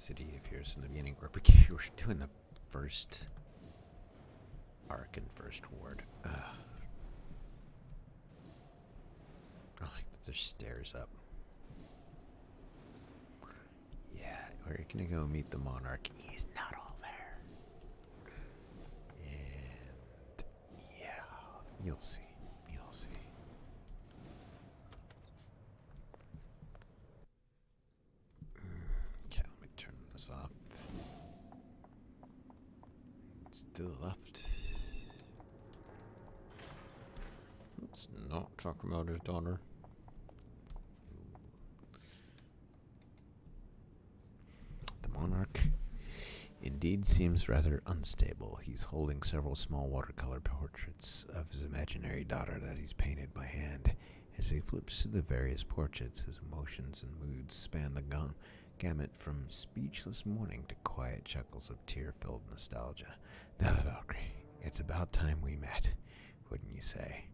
city appears in the beginning. We're doing the first arc and first ward. I like that there's stairs up. Yeah, we're gonna go meet the Monarch. He's not all there. And yeah, you'll see. You'll see. Okay, let me turn this off. It's to the left. Let's not talk about his daughter. The Monarch indeed seems rather unstable. He's holding several small watercolor portraits of his imaginary daughter that he's painted by hand. As he flips through the various portraits, his emotions and moods span the gamut from speechless mourning to quiet chuckles of tear-filled nostalgia. Now, the Valkyrie, it's about time we met, wouldn't you say?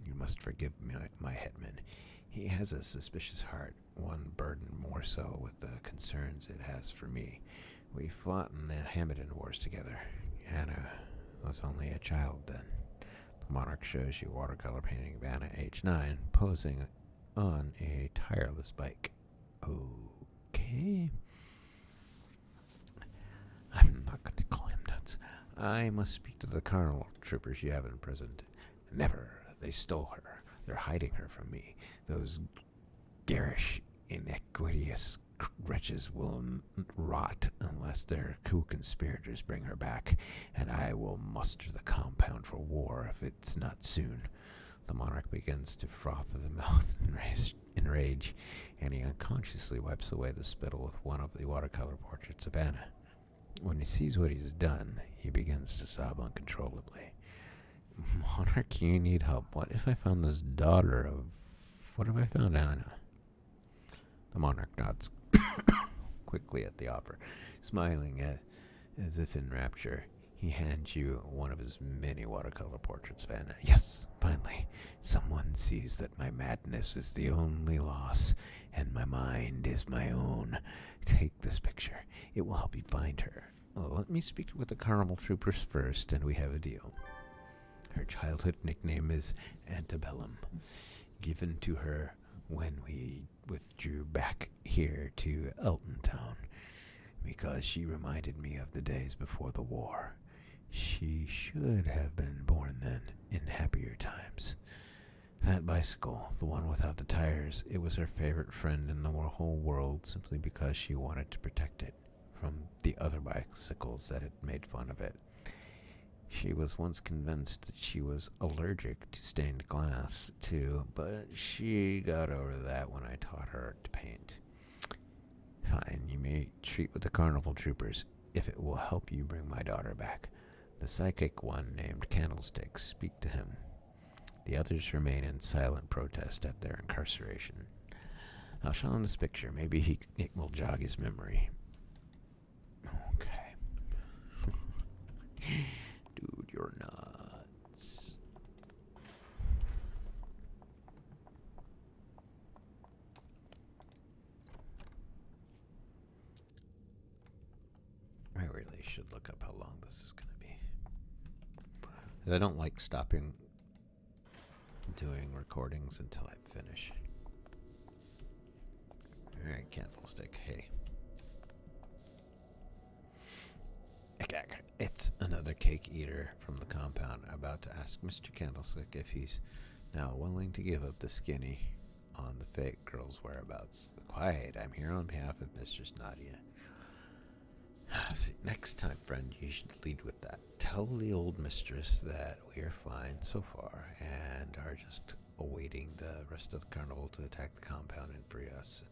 You must forgive me, my Hetman. He has a suspicious heart, one burdened more so with the concerns it has for me. We fought in the Hamadan Wars together. Anna was only a child then. The Monarch shows you watercolor painting of Anna, age 9, posing on a tireless bike. Okay. I'm not going to call him nuts. I must speak to the carnal troopers you have in prison. Never. They stole her. They're hiding her from me. Those garish, iniquitous wretches will rot unless their co-conspirators bring her back, and I will muster the compound for war if it's not soon. The Monarch begins to froth at the mouth in rage, and he unconsciously wipes away the spittle with one of the watercolor portraits of Anna. When he sees what he's done, he begins to sob uncontrollably. Monarch, you need help. What if I found this daughter of... What if I found Anna? The Monarch nods quickly at the offer, smiling as if in rapture. He hands you one of his many watercolor portraits of Anna. Yes, finally, someone sees that my madness is the only loss, and my mind is my own. Take this picture. It will help you find her. Well, let me speak with the carnival troopers first, and we have a deal. Her childhood nickname is Antebellum, given to her when we withdrew back here to Eltontown, because she reminded me of the days before the war. She should have been born then, in happier times. That bicycle, the one without the tires, it was her favorite friend in the whole world simply because she wanted to protect it from the other bicycles that had made fun of it. She was once convinced that she was allergic to stained glass, too, but she got over that when I taught her to paint. Fine, you may treat with the carnival troopers, if it will help you bring my daughter back. The psychic one, named Candlestick, speak to him. The others remain in silent protest at their incarceration. I'll show him this picture. Maybe it will jog his memory. Okay. Dude, you're nuts. I really should look up how long this is going to be. 'Cause I don't like stopping doing recordings until I finish. Alright, Candlestick, hey. It's another cake eater from the compound about to ask Mr. Candlestick if he's now willing to give up the skinny on the fake girl's whereabouts. Quiet, I'm here on behalf of Mistress Nadia. See, next time, friend, you should lead with that. Tell the old mistress that we are fine so far and are just awaiting the rest of the carnival to attack the compound and free us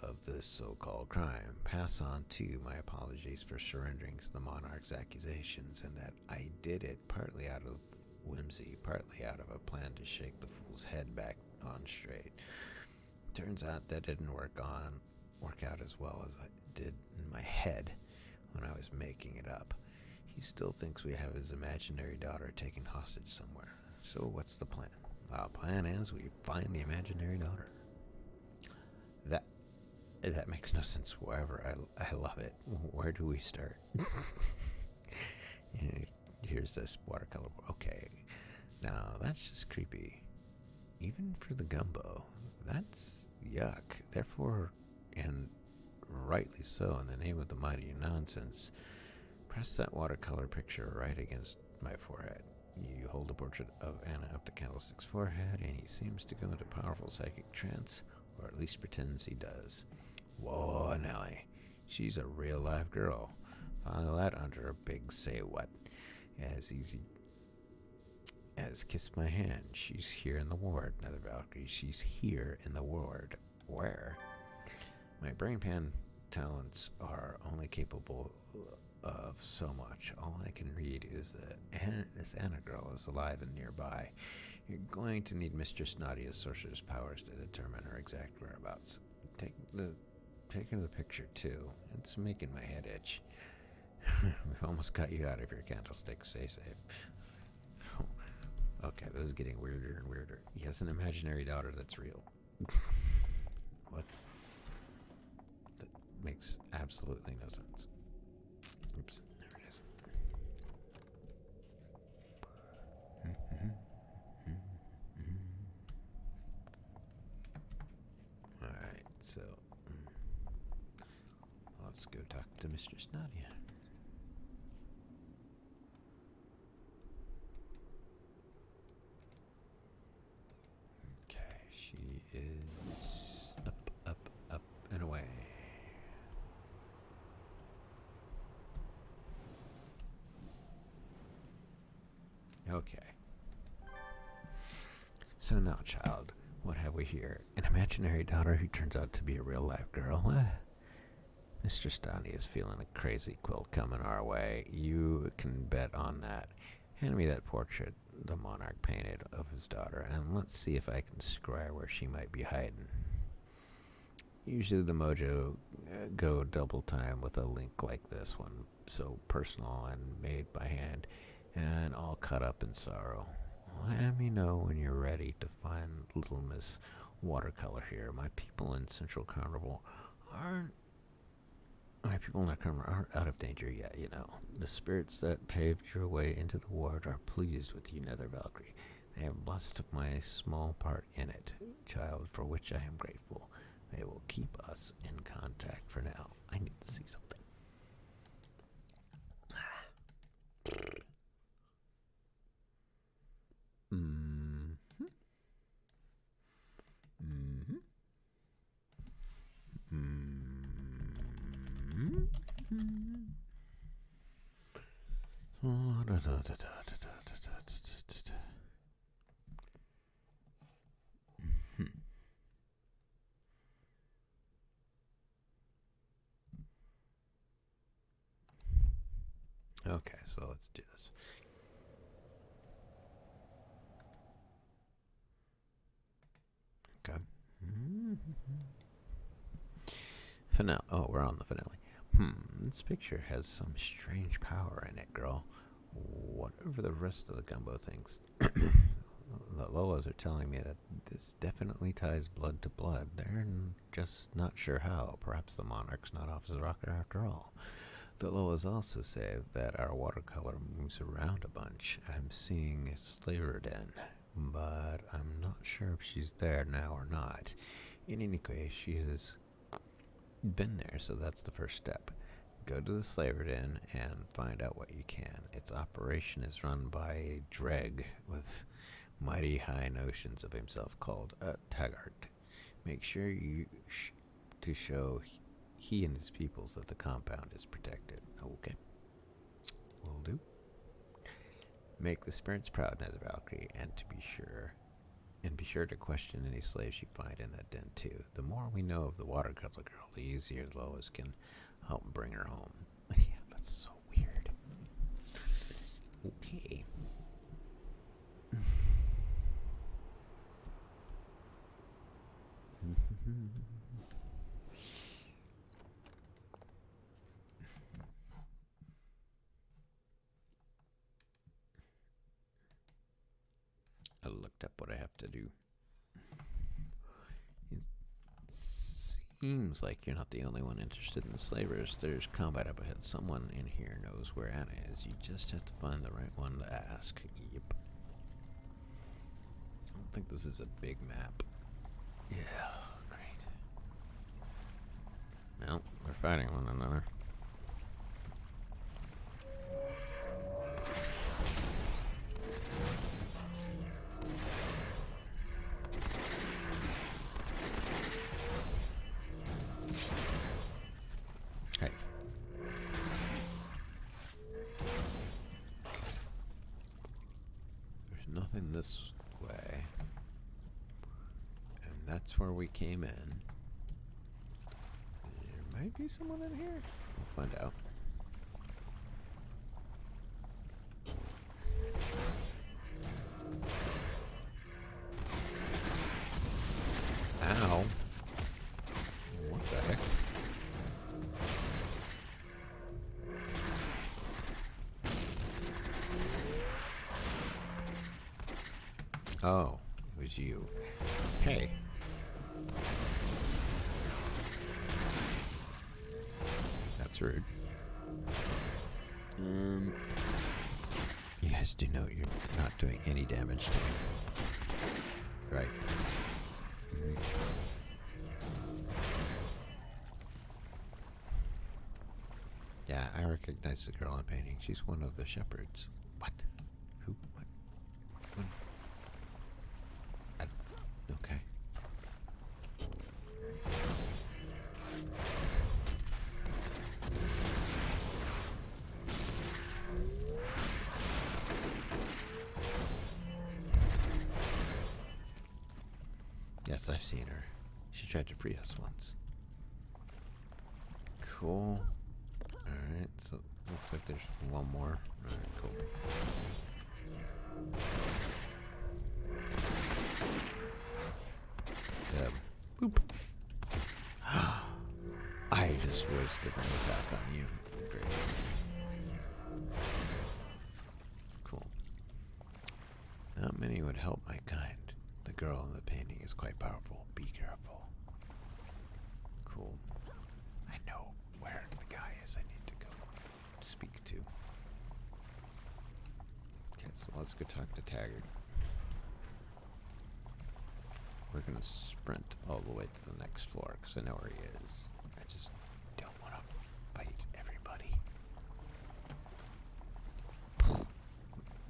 of this so-called crime. Pass on to my apologies for surrendering to the Monarch's accusations, and that I did it partly out of whimsy, partly out of a plan to shake the fool's head back on straight. Turns out that didn't work out as well as I did in my head when I was making it up. He still thinks we have his imaginary daughter taken hostage somewhere. So what's the plan? Well, plan is we find the imaginary daughter. That makes no sense whatsoever. I love it. Where do we start? Here's this watercolor. Okay. Now, that's just creepy. Even for the gumbo. That's yuck. Therefore, and rightly so, in the name of the mighty nonsense, press that watercolor picture right against my forehead. You hold the portrait of Anna up to Candlestick's forehead, and he seems to go into powerful psychic trance, or at least pretends he does. Whoa, Nelly. She's a real live girl. Follow that under a big say what. As easy as kiss my hand. She's here in the ward, Nether Valkyrie. She's here in the ward. Where? My brain pan talents are only capable of so much. All I can read is that this Anna girl is alive and nearby. You're going to need Mistress Nadia's sorcerer's powers to determine her exact whereabouts. Take her the picture too. It's making my head itch. We've almost got you out of your candlestick. Stay safe. Okay, this is getting weirder and weirder. He has an imaginary daughter that's real. What? That makes absolutely no sense. Oops, there it is. Alright, so let's go talk to Mistress Nadia. Okay, she is up, and away. Okay. So now, child, what have we here? An imaginary daughter who turns out to be a real life girl? Mr. Stoney is feeling a crazy quilt coming our way. You can bet on that. Hand me that portrait the Monarch painted of his daughter, and let's see if I can scry where she might be hiding. Usually the mojo go double time with a link like this one, so personal and made by hand, and all cut up in sorrow. Let me know when you're ready to find little Miss Watercolor here. My people in Central Carnival aren't out of danger yet, you know. The spirits that paved your way into the ward are pleased with you, Nether Valkyrie. They have blessed my small part in it, child, for which I am grateful. They will keep us in contact for now. I need to see something. Okay, so let's do this. Okay. Finale. Oh, we're on the finale. This picture has some strange power in it, girl. Whatever the rest of the gumbo thinks. The Loas are telling me that this definitely ties blood to blood. They're just not sure how. Perhaps the Monarch's not off his rocker after all. The Loas also say that our watercolor moves around a bunch. I'm seeing a slaver den, but I'm not sure if she's there now or not. In any case, she has been there, so that's the first step. Go to the slaver den and find out what you can. Its operation is run by a dreg with mighty high notions of himself called Taggart. Make sure to show he and his peoples that the compound is protected. Okay. Will do. Make the spirits proud, Nether Valkyrie, and be sure to question any slaves you find in that den too. The more we know of the watercolor girl, the easier Lois can help bring her home. Yeah, that's so weird. Okay. I looked up what I have to do. It Seems like you're not the only one interested in the slavers. There's combat up ahead. Someone in here knows where Anna is. You just have to find the right one to ask. Yep. I don't think this is a big map. Yeah, great. Well, they're fighting one another. Hey. There's nothing this way. And that's where we came in. There might be someone in here. We'll find out. Ow. What the heck? Oh, it was you. Hey. That's rude. You guys do know you're not doing any damage to me. Right. Yeah, I recognize the girl I'm painting. She's one of the shepherds. What? Who? What? When? Okay. Yes, I've seen her. She tried to free us once. Cool. Alright, so looks like there's one more. Alright, cool. Boop. I just wasted an attack on you. Great. Cool. Not many would help my kind. The girl in the painting is quite powerful. Be careful. Cool. I know where the guy is I need to go speak to. Okay, so let's go talk to Taggart. We're gonna sprint all the way to the next floor because I know where he is. I just don't want to fight everybody.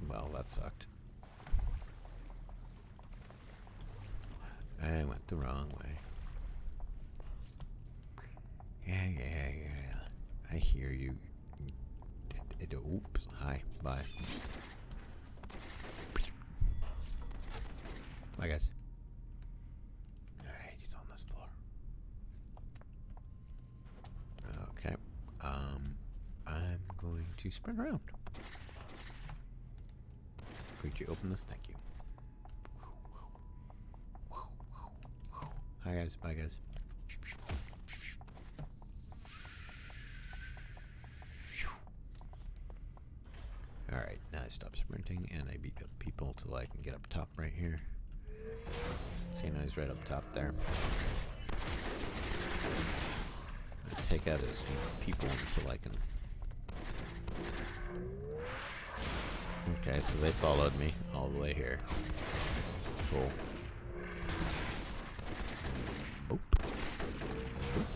Well, that sucked. I went the wrong way. Yeah. I hear you. Oops. Hi. Bye. Bye, guys. Alright, he's on this floor. Okay. I'm going to sprint around. Could you open this? Thank you. Hi, guys. Bye, guys. Alright, now I stop sprinting and I beat up people till I can get up top right here. See, now he's right up top there. I take out his people until I can. Okay, so they followed me all the way here. Cool. Oop. Oop.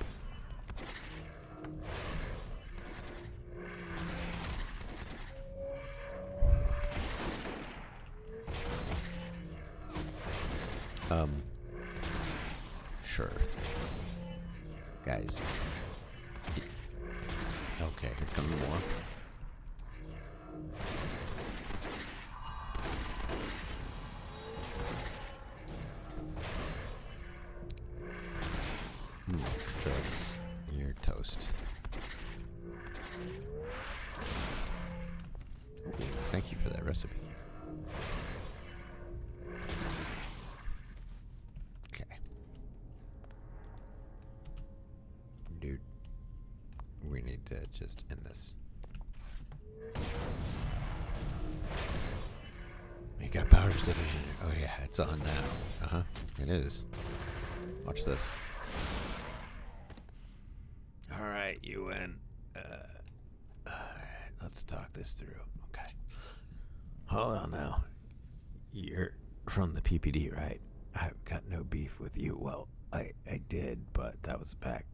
Sure. Guys. Okay, here come more. Drugs. You're toast. Ooh, thank you for that recipe. Okay. Dude, we need to just end this. You got powers division. Oh yeah, it's on now. It is. Watch this. invite you in. Alright, let's talk this through. Okay. Hold on now. You're from the PPD, right? I've got no beef with you. Well, I did, but that was back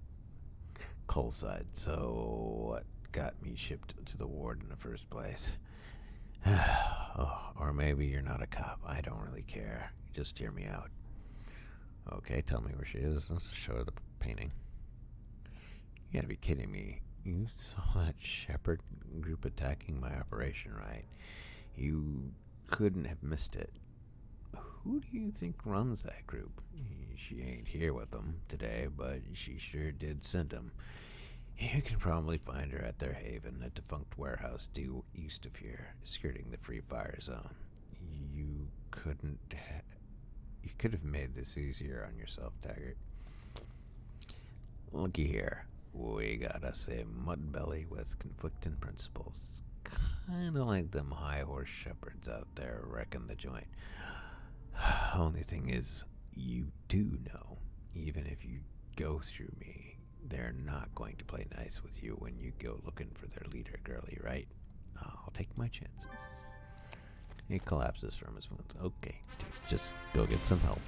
Coal side. So what got me shipped to the ward in the first place? Oh, or maybe you're not a cop. I don't really care. Just hear me out. Okay, tell me where she is. Let's show her the painting. You gotta be kidding me. You saw that shepherd group attacking my operation, right? You couldn't have missed it. Who do you think runs that group? She ain't here with them today, but she sure did send them. You can probably find her at their haven, a defunct warehouse due east of here, skirting the free fire zone. You couldn't you could have made this easier on yourself, Taggart. Looky here. We got us a mudbelly with conflicting principles. Kinda like them high horse shepherds out there wrecking the joint. Only thing is, you do know, even if you go through me, they're not going to play nice with you when you go looking for their leader, girlie, right? I'll take my chances. He collapses from his wounds. Okay, dude, just go get some help.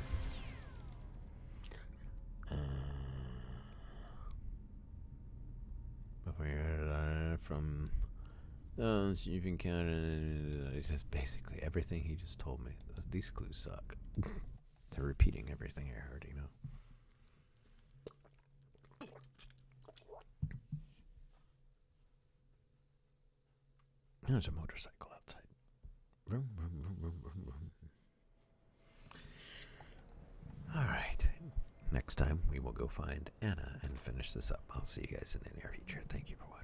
From you've encountered just basically everything he just told me. These clues suck. They're repeating everything I already know. There's a motorcycle outside. Vroom, vroom, vroom, vroom, vroom, vroom. All right. Next time we will go find Anna and finish this up. I'll see you guys in the near future. Thank you for watching.